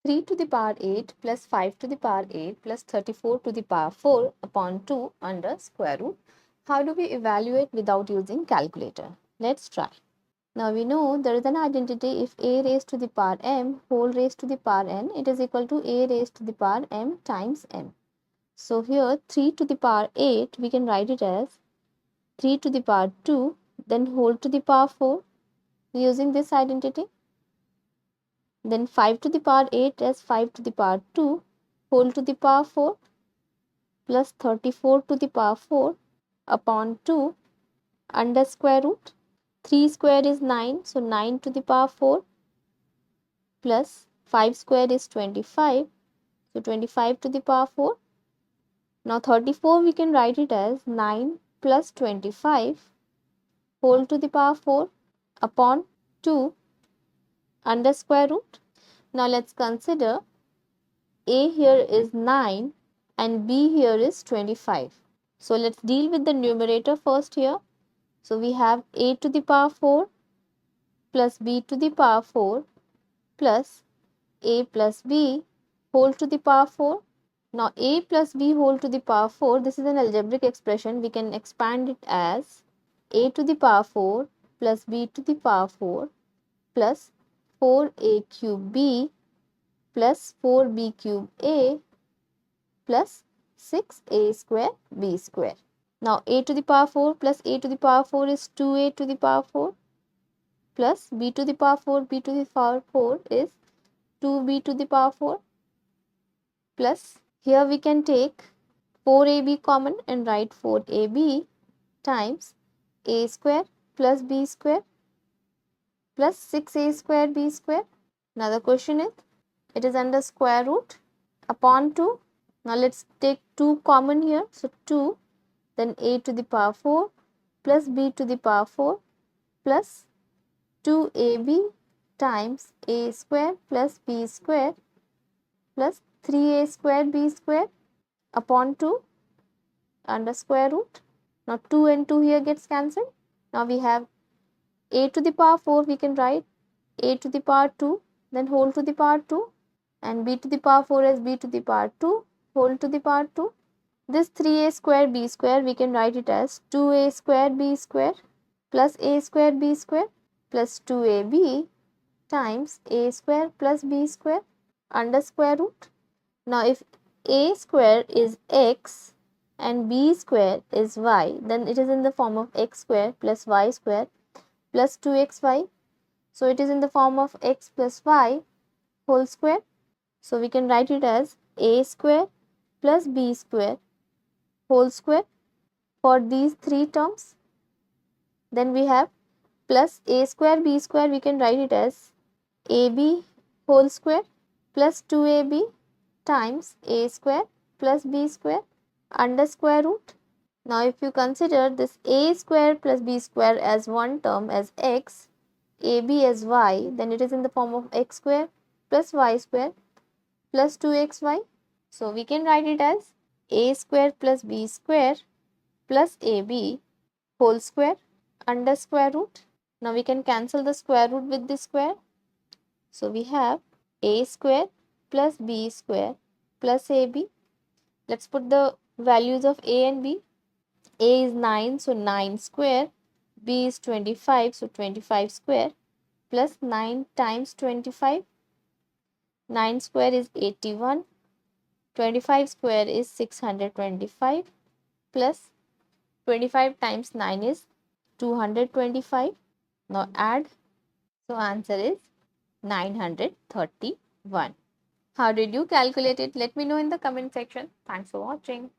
3 to the power 8 plus 5 to the power 8 plus 34 to the power 4 upon 2 under square root. How do we evaluate without using calculator? Let's try. Now we know there is an identity. If a raised to the power m whole raised to the power n, it is equal to a raised to the power m times m. So here 3 to the power 8 we can write it as 3 to the power 2 then whole to the power 4 using this identity. Then 5 to the power 8 as 5 to the power 2 whole to the power 4 plus 34 to the power 4 upon 2 under square root. 3 square is 9, so 9 to the power 4 plus 5 square is 25, so 25 to the power 4. Now 34 we can write it as 9 plus 25 whole to the power 4 upon 2 under square root. Now let's consider a here is 9 and b here is 25. So let's deal with the numerator first here. So we have a to the power 4 plus b to the power 4 plus a plus b whole to the power 4. Now a plus b whole to the power 4, this is an algebraic expression. We can expand it as a to the power 4 plus b to the power 4 plus 4a cube b plus 4b cube a plus 6a square b square. Now a to the power 4 plus a to the power 4 is 2a to the power 4 plus b to the power 4, b to the power 4 is 2b to the power 4 plus here we can take 4ab common and write 4ab times a square plus b square plus 6a square b square. Now the question is, it is under square root upon 2. Now let's take 2 common here. So 2, then a to the power 4 plus b to the power 4 plus 2ab times a square plus b square plus 3a square b square upon 2 under square root. Now 2 and 2 here gets cancelled. Now we have a to the power 4, we can write a to the power 2 then whole to the power 2 and b to the power 4 as b to the power 2 whole to the power 2. This 3a square b square we can write it as 2a square b square plus a square b square plus 2ab times a square plus b square under square root. Now if a square is x and b square is y, then it is in the form of x square plus y square plus 2xy. So it is in the form of x plus y whole square. So we can write it as a square plus b square whole square for these three terms. Then we have plus a square b square, we can write it as ab whole square plus 2ab times a square plus b square under square root. Now if you consider this a square plus b square as one term as x, ab as y, then it is in the form of x square plus y square plus 2xy. So we can write it as a square plus b square plus ab whole square under square root. Now we can cancel the square root with the square. So we have a square plus b square plus ab. Let's put the values of a and b. A is 9, so 9 square. B is 25, so 25 square plus 9 times 25. 9 square is 81. 25 square is 625 plus 25 times 9 is 225. Now add. So answer is 931. How did you calculate it? Let me know in the comment section. Thanks for watching.